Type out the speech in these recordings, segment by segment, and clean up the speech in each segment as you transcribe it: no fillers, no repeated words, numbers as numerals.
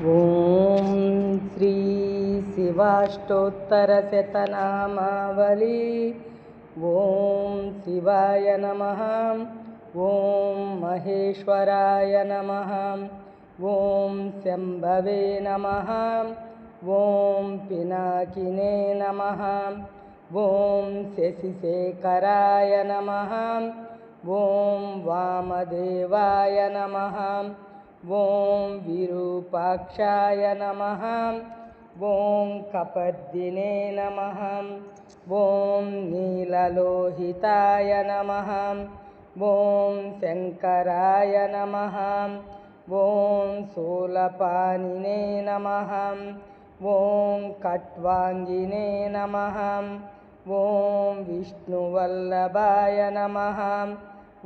ఓం శ్రీ శివాష్టోత్తరశతనామావళి. ఓం శివాయ నమః. ఓం మహేశ్వరాయ నమః. ఓం శంభవే నమః. ఓం పినాకినే నమః. ఓం శశిశేఖరాయ నమః. ఓం వామదేవాయ నమః. ఓం విరూపాక్షాయ నమః. ఓం కపర్దినే నమః. ఓం నీలలోహితాయ నమః. ఓం శంకరాయ నమః. ఓం శూలపాణినే నమః. ఓం ఖట్వాంగినే నమః. ఓం విష్ణువల్లభాయ నమః.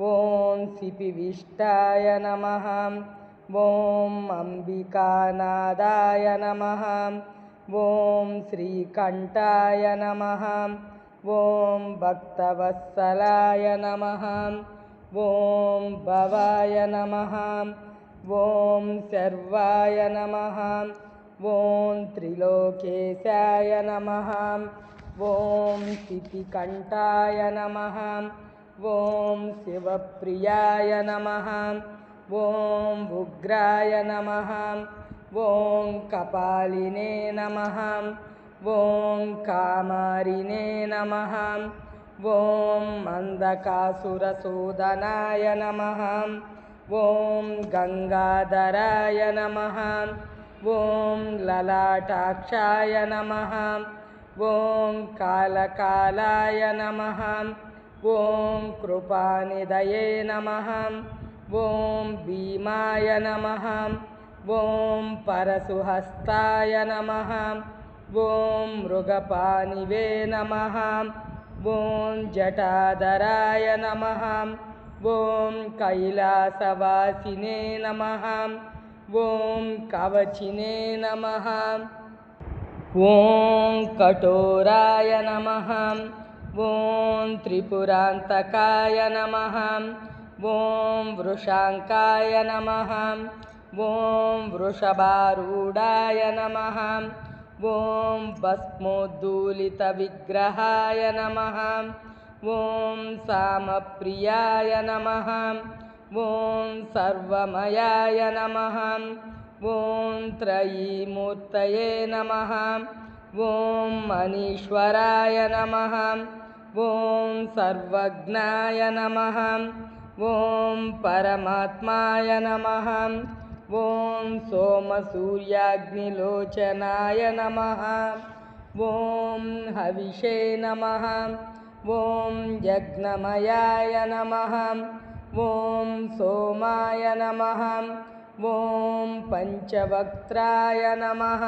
ఓం సిపివిష్టాయ నమః. ఓం అంబికానాదాయ నమః. ఓం శ్రీకంఠాయ నమః. ఓం భక్తవత్సలాయ నమః. ఓం భవాయ నమః. ఓం సర్వాయ నమః. ఓం త్రిలోకేశాయ నమః. ఓం సితికంఠాయ నమః. ఓం శివప్రియాయ నమః. ఓం ఉగ్రాయ నమః. ఓం కపాలినే నమః. ఓం కామారినే నమః. ఓం అంధకాసురసూదనాయ నమః. ఓం గంగాధరాయ నమః. ఓం లలాటాక్షాయ నమః. ఓం కాళకాలాయ నమః. ఓం కృపానిధయే నమః. ఓం భీమాయ నమః. ఓం పరశుహస్తాయ నమః. ఓం మృగపాణివే నమః. ఓం జటాధరాయ నమః. ఓం కైలాసవాసినే నమః. ఓం కవచినే నమః. ఓం కఠోరాయ నమః. ఓం త్రిపురాంతకాయ నమః. ఓం వృషాంకాయ నమః. ఓం వృషభారూఢాయ నమః. ఓం భస్మోద్దూలిత విగ్రహాయ నమః. ఓం సామప్రియాయ నమః. ఓం సర్వమయాయ నమః. ఓం త్రయీమూర్తయే నమః. ఓం మనీశ్వరాయ నమః. ఓం సర్వజ్ఞాయ నమః. ఓం పరమాత్మాయ నమః. ఓం సోమసూర్యాగ్నిలోచనాయ నమః. ఓం హవిషే నమః. ఓం యజ్ఞమయాయ నమః. ఓం సోమాయ నమః. ఓం పంచవక్త్రాయ నమః.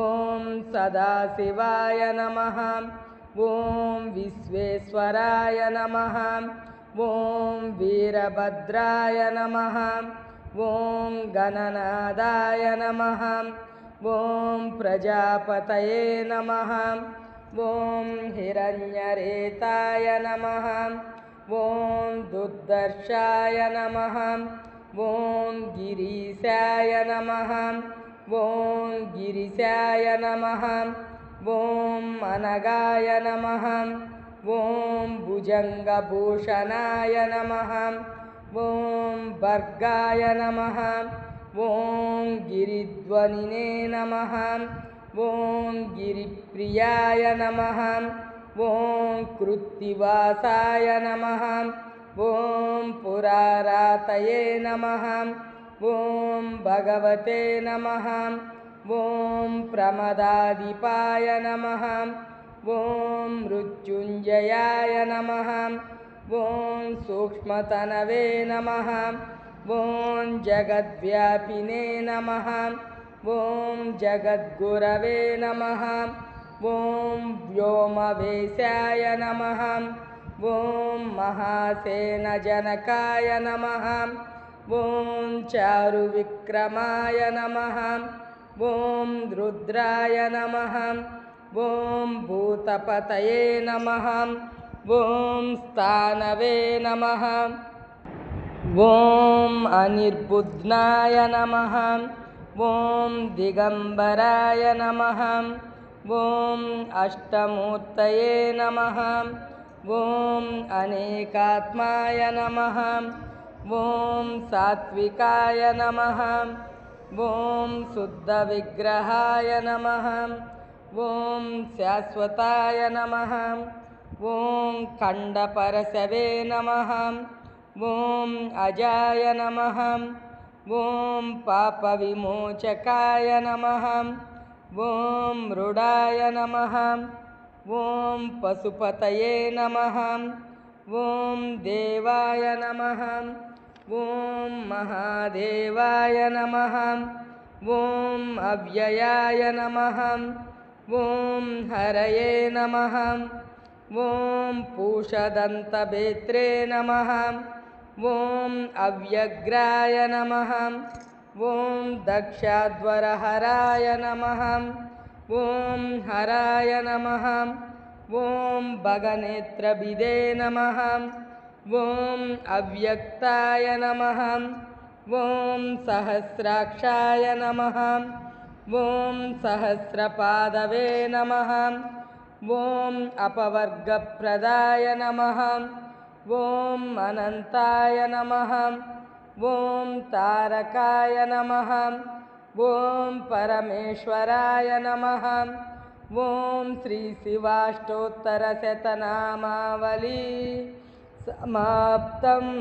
ఓం సదాశివాయ నమః. ఓం విశ్వేశ్వరాయ నమః. ఓం వీరభద్రాయ నమః. ఓం గణనాదాయ నమః. ఓం ప్రజాపతయే నమః. ఓం హిరణ్యరేతాయ నమః. ఓం దుర్దర్శాయ నమః. ఓం గిరీశాయ నమః. ఓం గిరిశాయ నమః. ఓం అనగాయ నమః. ఓం భుజంగభూషణాయ నమః. ఓం భర్గాయ నమః. ఓం గిరిధ్వనినే నమః. ఓం గిరిప్రియాయ నమః. ఓం కృత్తివాసాయ నమః. ఓం పురారాతయే నమః. ఓం భగవతే నమః. ఓం ప్రమదాధిపాయ నమః. ఓం మృత్యుంజయాయ నమః. ఓం సూక్ష్మతనవే నమః. ఓం జగద్వ్యాపినే నమః. ఓం జగద్గురవే నమః. ఓం వ్యోమవేశాయ నమః. ఓం మహాసేనజనకాయ నమః. ఓం చారువిక్రమాయ నమః. ఓం రుద్రాయ నమః. ఓం భూతపతయే నమః. ఓం స్థానవే నమః. ఓం అనిర్బుధ్నాయ నమః. ॐ दिगम्बराय नमः ॐ अष्टमूर्तये नमः ॐ अनेकात्माय नमः ॐ सात्विकाय नमः ॐ शुद्धविग्रहाय नमः ॐ शाश्वताय नमः ॐ खण्डपरशवे नमः ॐ अजाय नमः ॐ पापविमोचकाय नमः ॐ मृडाय नमः ॐ पशुपतये नमः ॐ देवाय नमः ॐ महादेवाय नमः ॐ अव्ययाय नमः ॐ हरये नमः ॐ पूषदन्तभेत्रे नमः ॐ अव्यग्राय नमः ॐ दक्षाध्वरहराय नमः ॐ हराय नमः ॐ भगनेत्रभिदे नमः ॐ अव्यक्ताय नमः ॐ सहस्राक्षाय नमः ॐ सहस्रपादवे नमः ॐ अपवर्गप्रदाय नमः ॐ अनन्ताय नमः ॐ तारकाय नमः ॐ परमेश्वराय नमः ॐ श्रीशिवाष्टोत्तरशतनामावली समाप्तम्।